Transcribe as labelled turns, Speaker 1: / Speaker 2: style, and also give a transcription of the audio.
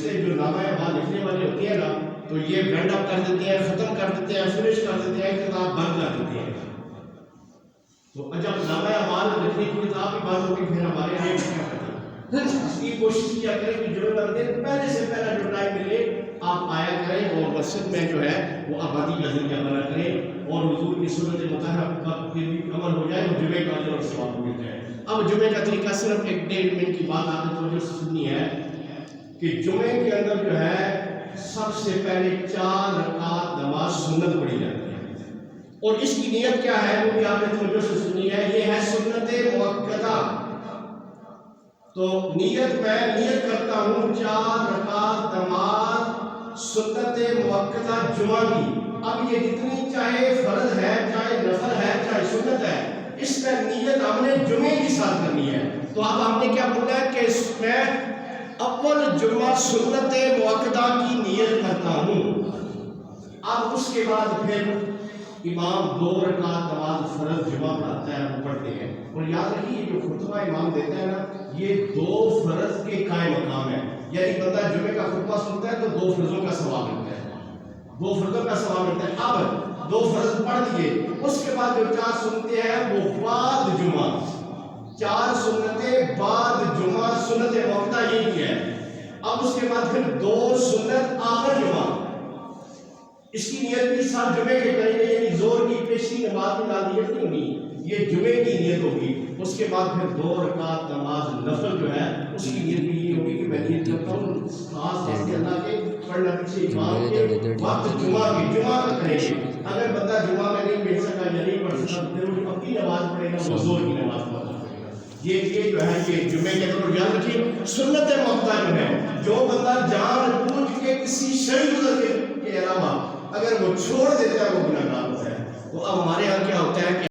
Speaker 1: فرشتے جو نامہ اعمال لکھنے والے ہوتے ہیں نا، تو یہ وینڈ اپ کر دیتے ہیں، ختم کر دیتے ہیں، فنش کر دیتے ہیں، کتاب بند کر دیتے ہیں. تو جب نامہ اعمال لکھنے کی کتاب بھی بند ہوگی پھر ہمارے لیے کیا کریں؟ اس کی کوشش کیا کریں کہ جمعے والے دن پہلے سے پہلا جو ٹائم ملے آپ آیا کریں اور مسجد میں جو ہے وہ آبادی کا ذریعہ بنا کریں اور حضور کی سنت مطہرہ پر پھر بھی عمل ہو جائے اور جمعے کا اجر اور ثواب مل جائے. اب جمعے کا طریقہ صرف 1-1.5 منٹ کی بات آپ نے توجہ سے سننی ہے کہ جمعے کے اندر جو ہے سب سے پہلے 4 رکعت نماز سنت پڑھی جاتی ہے اور اس کی نیت کیا ہے وہ بھی آپ نے توجہ سے سننی ہے. یہ ہے سنت مؤکدہ. تو نیت میں نیت کرتا ہوں 4 رکعت نماز سنت مؤکدہ جمعہ کی. اب یہ جتنی چاہے فرض ہے، چاہے نفل ہے، چاہے سنت ہے، اس میں نیت ہم نے جمعے کی ساتھ کرنی ہے. تو اب ہم نے کیا بولا ہے کہ اس میں اول جمعہ سنت مؤکدہ کی نیت کرتا ہوں. اب اس کے بعد پھر امام 2 رکعت نماز فرض جمعہ پڑھاتا ہے، وہ پڑھتے ہیں. اور یاد رکھیے جو خطبہ امام دیتا ہے نا، یہ 2 فرض کے قائم مقام ہے. یعنی بندہ جمعے کا خطبہ سنتا ہے تو 2 فرضوں کا ثواب ملتا ہے، 2 فرضوں کا ثواب ملتا ہے. اب 2 فرض پڑھ دیے، اس کے بعد جو 4 سنتے ہیں وہ بعد جمعہ، 4 سنتیں بعد جمعہ سنت مؤکدہ یہی ہے. اب اس کے بعد پھر 2 سنت آخر جمعہ. اس کی نیت بھی سب جمعے کے کریں گے، یعنی زور کی پیشی نماز میں نیت نہیں ہوگی، یہ جمعے کی نیت ہوگی. اس کے بعد پھر 2 رکعت نماز نفل جو ہے اس کی نیت بھی یہ ہوگی کہ میں نیت کرتا ہوں خاص طور سے اللہ کے پڑھنا پیچھے امام کے وقت جمعہ کا کریں گے. اگر بندہ جمعہ میں نہیں بیٹھ سکا یا نہیں پڑھ سکا پھر وہ اپنی نماز پڑھے گا، وہ زور کی نماز پڑھے گا. یہ جو ہے یہ جمعے کے اندر یاد رکھیے سنت مؤکدہ جو ہے، جو بندہ جان بوجھ کے کسی شرعی عذر کے علاوہ اگر وہ چھوڑ دیتا ہے وہ گناہگار ہوتا ہے. تو اب ہمارے یہاں کیا ہوتا ہے کہ